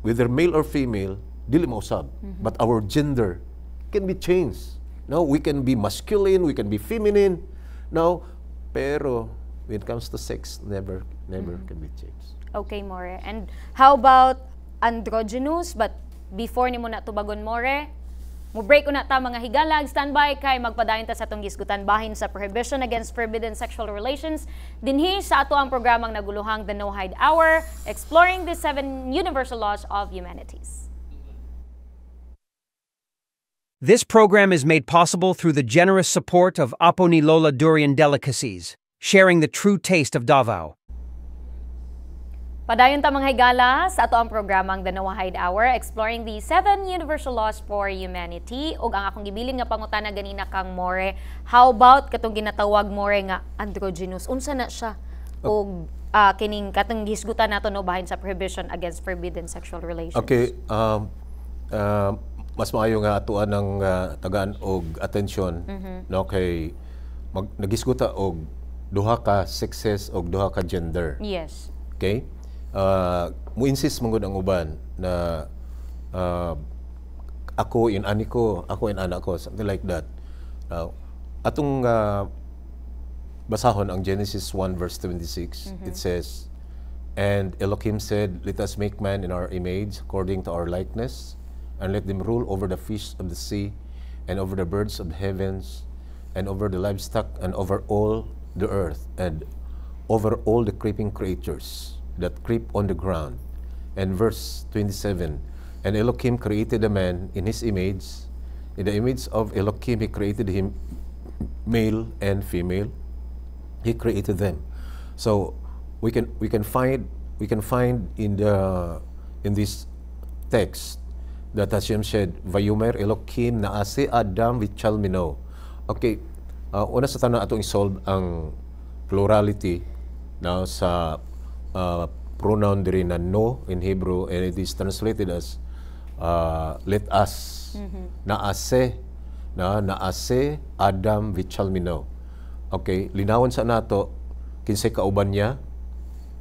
whether male or female, dili mausab. But our gender can be changed. No, we can be masculine, we can be feminine. No, pero when it comes to sex, never can be changed. Okay, More. And how about androgynous? But before ni mo na tubagon, More, mo break una ta mga higalag, standby kay magpadayon ta sa atong gisgutan bahin sa Prohibition Against Forbidden Sexual Relations dinhi sa ato ang programang naguluhang The No Hide Hour, exploring the 7 universal laws of humanities. This program is made possible through the generous support of Apo ni Lola Durian Delicacies, sharing the true taste of Davao. Padayon ta mga higala sa ato ang programang The No Hide Hour, exploring the 7 universal laws for humanity. Ug ang akong gibilin nga pangutana ganina kang More, how about katong ginatawag More nga androgynous? Unsa na siya? Ug kining katong gisgutan nato no bahin sa Prohibition Against Forbidden Sexual Relations. Okay, mas maayo nga atuan ng tagaan og atensyon no kay nagisguta og duha ka sexes og duha ka gender. Yes. Okay? Mo-insist mong ang uban na ako in ani ko, ako in anak ko, something like that. Atong basahon ang Genesis 1 verse 26, it says, "And Elohim said, let us make man in our image, according to our likeness, and let them rule over the fish of the sea, and over the birds of the heavens, and over the livestock, and over all the earth, and over all the creeping creatures that creep on the ground." And verse 27, "And Elohim created a man in his image. In the image of Elohim he created him, male and female. He created them." So we can find in this text that Hashem said, "Vayomer Elohim naase Adam vichalmino." Okay, una sa tanan atong isolve ang plurality now sa pronoun diri na no in Hebrew, and it is translated as let us. Naase Adam vichalmino. Okay, linawon sa nato kinsay kauban niya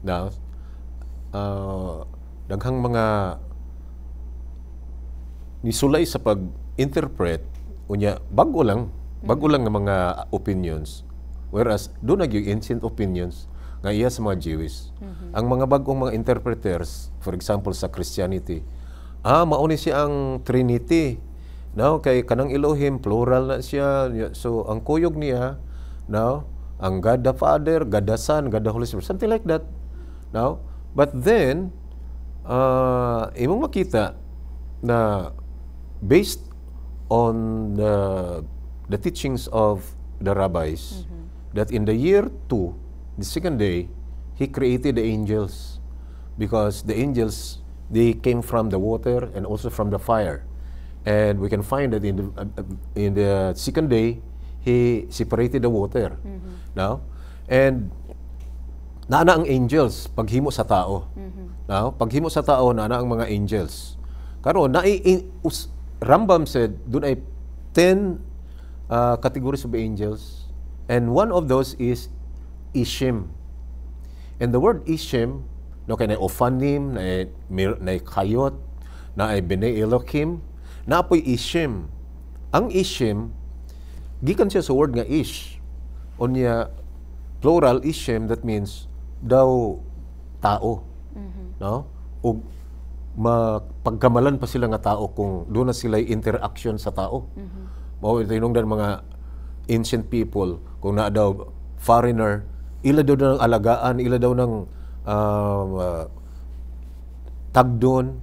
na daghang mga nisulay sa pag-interpret unya bago lang nga mga opinions, whereas doon nagyo ancient opinions nga iya sa mga Jewish. Ang mga bagong mga interpreters, for example sa Christianity, mao ni siya ang Trinity. Now kay kanang Elohim plural na siya, so ang kuyog niya now ang God the Father, God the Son, God the Holy Spirit, something like that. Now, but then imong makita na based on the teachings of the rabbis, that in the year 2, the second day, he created the angels, because the angels, they came from the water and also from the fire. And we can find that in the second day, he separated the water. Now, and naana ang angels paghimo sa tao. Now, paghimo sa tao naana ang mga angels. Karon Rambam said, doon ay 10 categories of angels, and one of those is Ishim. And the word Ishim, no, kay na Ophanim, na Kayot, na ay Bnei Elohim, na apoy Ishim. Ang Ishim, gikan siya sa word nga Ish. Onya, plural Ishim, that means daw tao. No? O pagkamalan pa sila nga tao kung doon na sila interaction sa tao. Mao tinungdan mga ancient people kung na daw foreigner, ila daw ng alagaan, ila daw ng tagdon,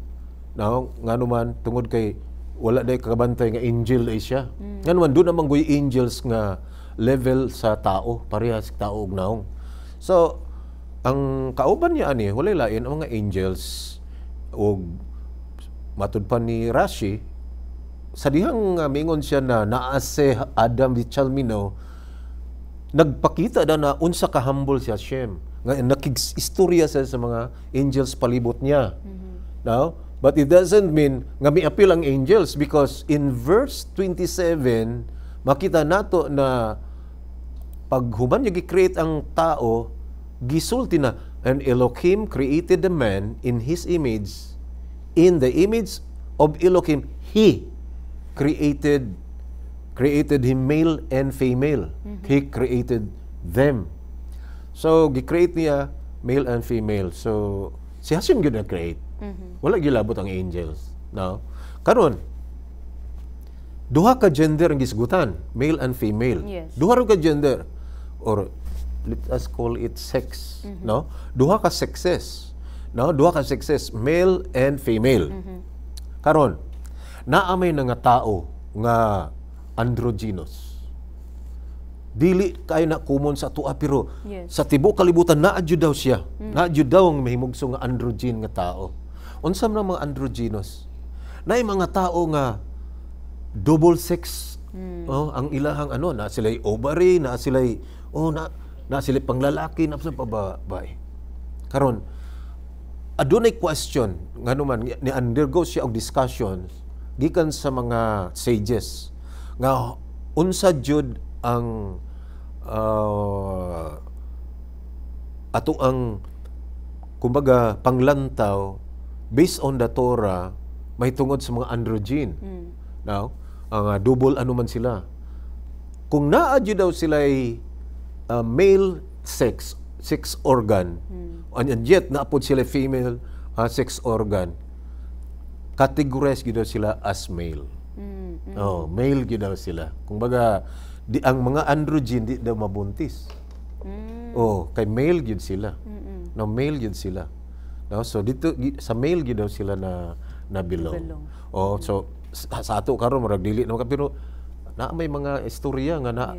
nga naman tungod kay wala day kakabantay nga angel ay siya. Nga naman doon namang goy angels nga level sa tao, parehas tao og naong. So ang kauban niya ani walay lain ang mga angels og matud pa ni Rashi sa dihang mingon siya na naa si Adam di Chalmino, nagpakita daw na unsa ka humble siya Shem, nga nakig-istorya siya sa mga angels palibot niya. Now, but it doesn't mean nga mi-appeal ang angels, because in verse 27 makita nato na pag human niya gi-create ang tao, gisulti na, and Elohim created the man in his image, in the image of Elohim he created him, male and female. He created them. So gi-create niya male and female. So si Hashem gyud na-create. Wala gilabot ang angels. No? Karon duha ka gender ang gisgutan, male and female. Yes. Duha ra ka gender, or let us call it sex, no? Duha ka sexes. No, duha ka sexes, male and female. Karon naamay na nga tao nga androgynous. Dili kay na common sa tuwa, pero Yes. sa tibuok kalibutan naa jud daw siya. Naa jud daw ang mahimugso nga androgen nga tao. Unsam na mga androgynous? Naay mga tao nga double sex. Oh, ang ilahang ano, na sila'y ovary, na sila'y na sila'y panglalaki, na sa babae. Karon adunay question nganuman ni undergo siya og discussions gikan sa mga sages nga unsa jud ang ato ang kumbaga panglantaw based on the Torah may tungod sa mga androgen. Now, ang double ano man sila. Kung naa jud daw sila'y male sex organ, and yet naapod sila female sex organ, categorize gyud daw sila as male. Oh, male gyud daw sila. Kung baga ang mga androgen di daw mabuntis. Oh, kay male gyud sila. No, male gyud sila. No, so dito sa male gyud daw sila na belong. Oh, so sa ato karon murag dili naman ka, pero na may mga istorya nga na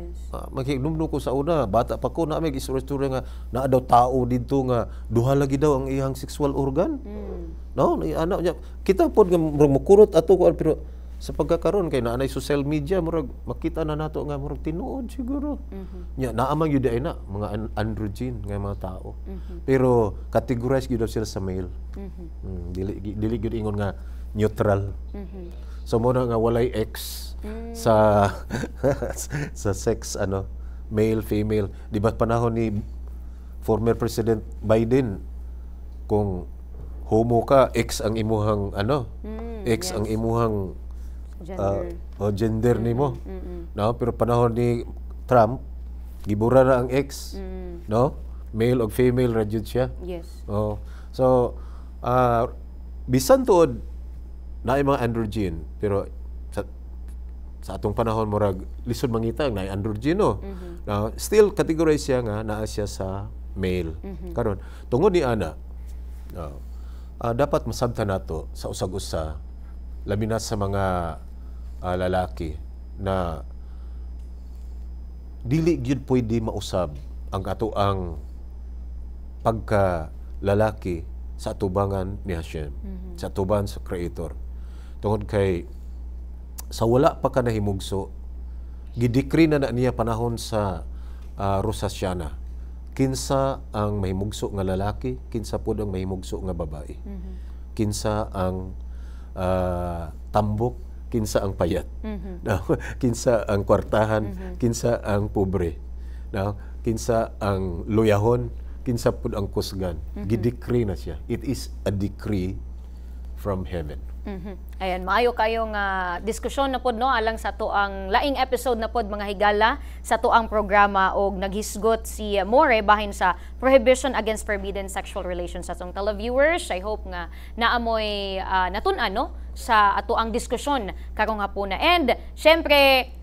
maghinumno ko sa una, bata pa ko, na may istorya nga na daw tao dito nga duha lagi daw ang iyang sexual organ. No, ana niya kita pod nga murag mukurot ato ko, pero sa pagkakaroon kay naanay social media murag makita na nato nga murag tinuod siguro. Nya naamang yun ay na mga androgen nga mga tao. Pero categorize gyud sila sa male. Dili gyud ingon nga neutral. So mo na nga walay X sa sa sex ano, male female. Di ba panahon ni former President Biden, kung homo ka, X ang imuhang ano, X ang imuhang gender nimo. No, pero panahon ni Trump gibura na ang X. No, male o female ra jud siya. Yes. Oh, so bisan tuod na mga androgen, pero sa atong panahon murag lisod mangita na androgeno. Now still categorize siya nga naa siya sa male. Karon tungod ni ana, dapat masabtan nato sa usag-usa, labi na sa mga lalaki, na dili gyud pwede mausab ang ato ang pagka lalaki sa atubangan ni Hashem, sa atuban sa Creator. Tungod kay sa wala pa ka nahimugso, gidekri na niya panahon sa Rosh Hashanah, kinsa ang mahimugso nga lalaki, kinsa pud ang mahimugso nga babae, kinsa ang tambok, kinsa ang payat, kinsa ang kwartahan, kinsa ang pobre, kinsa ang luyahon, kinsa pud ang kusgan. Gidekri na siya. It is a decree from heaven. Ayan, maayo kayong diskusyon na pod no alang sa tuang laing episode na pod mga higala sa tuang programa og naghisgot si More bahin sa prohibition against forbidden sexual relations sa atong televiewers. I hope nga naamoy natun-an no sa atuang diskusyon karong hapuna. And syempre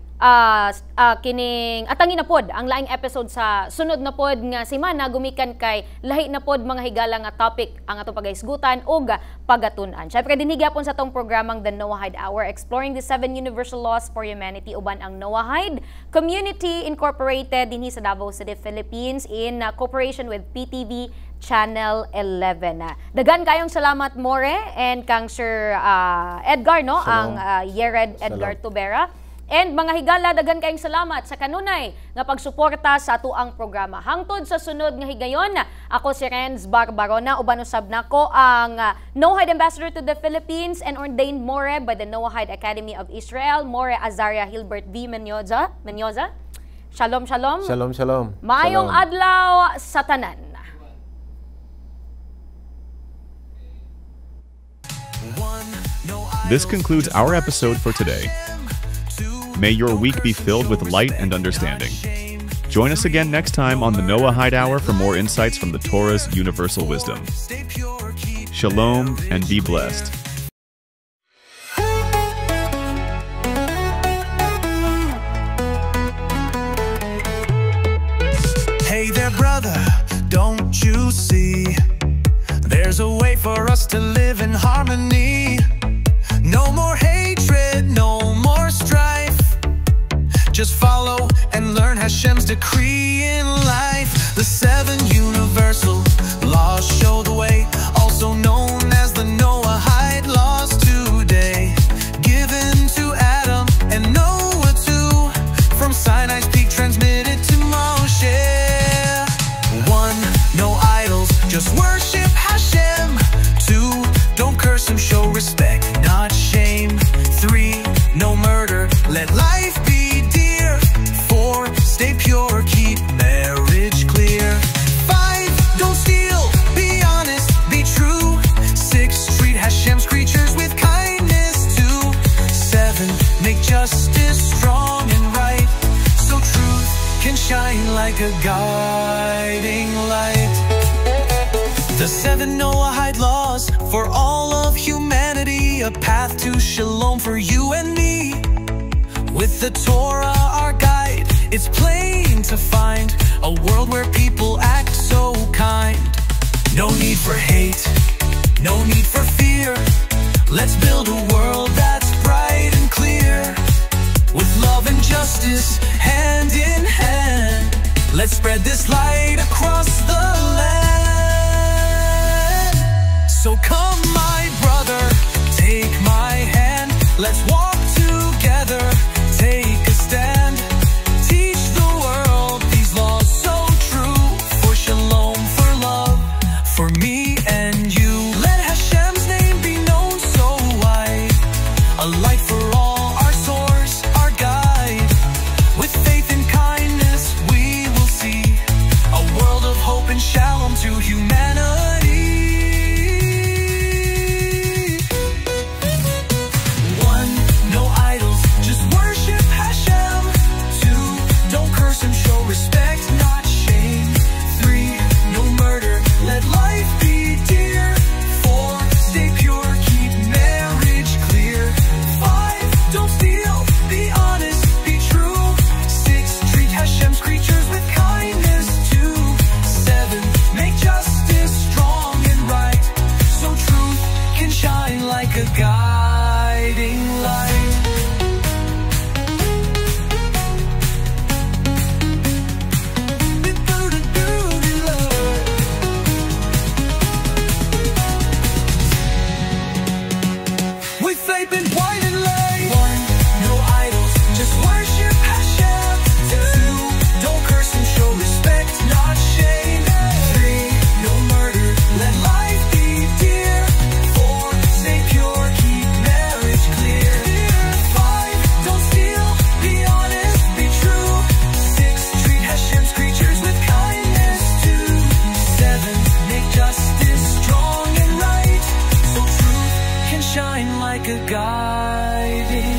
kining atangin na pod ang laing episode sa sunod na pod nga semana gumikan kay lahi na pod mga higala nga topic ang atong pagahisgutan ug pagatun-an. Syempre dinhi gyapon sa tong programang The Noahide Hour, exploring the 7 universal laws for humanity uban ang Noahide Community Incorporated dinhi sa Davao City, Philippines in cooperation with PTV Channel 11. Dagan kayong salamat More and kang Sir Edgar no. Shalom. Ang Yered Edgar Shalom. Tubera. And mga higala, dagan kayong salamat sa kanunay nga pagsuporta sa atuang programa. Hangtod sa sunod nga higayon, ako si Renz Barbarona, uban usab nako ang Noahide Ambassador to the Philippines and ordained More by the Noahide Academy of Israel, More Azaria Hilbert V. Menyoza. Shalom, shalom. Shalom, shalom. Maayong Shalom. adlaw sa tanan. This concludes our episode for today. May your week be filled with light and understanding. Join us again next time on the Noahide Hour for more insights from the Torah's universal wisdom. Shalom and be blessed. Hey there, brother, don't you see? There's a way for us to live in harmony. No more hatred, no more strife. Just follow and learn Hashem's decree in life. The 7 universal laws show the way, also known as the Noahide laws today. Given to Adam and Noah too, from Sinai's peak transmitted to Moshe. 1, no idols, just worship Hashem. 2, don't curse him, show respect, not shame. 3, no murder, let life be dear. 4, stay pure, keep marriage clear. 5, don't steal, be honest, be true. 6, treat Hashem's creatures with kindness. 2, 7, make justice strong and right, so truth can shine like a guiding light. The 7 Noahide laws for all of humanity, a path to shalom for you and me. With the Torah, our guide, it's plain to find a world where people act so kind. No need for hate, no need for fear. Let's build a world that's bright and clear. With love and justice, hand in hand, let's spread this light across the land. So come, my brother, take my hand. Let's walk together, take a stand. Teach the world these laws so true. For shalom, for love, for me and you. Let Hashem's name be known so wide. A light for all, our source, our guide. With faith and kindness we will see a world of hope and shalom to humanity. 1, no idols, just worship Hashem. 2, don't curse him, show respect, not shame. 3, no murder, let life be dear. 4, stay pure, keep marriage clear. 5, don't steal, be honest, be true. 6, treat Hashem's creatures with kindness. 2, 7, make justice strong and right, so truth can shine like a guiding light. With faith in white and light. 1, no idols, just worship Hashem. 2, don't curse him, show respect, not shame. 3, no murder, let life be dear. 4, stay pure, keep marriage clear. 5, don't steal, be honest, be true. 6, treat Hashem's creatures with kindness. 2, 7, make justice strong and right, so truth can shine like a guiding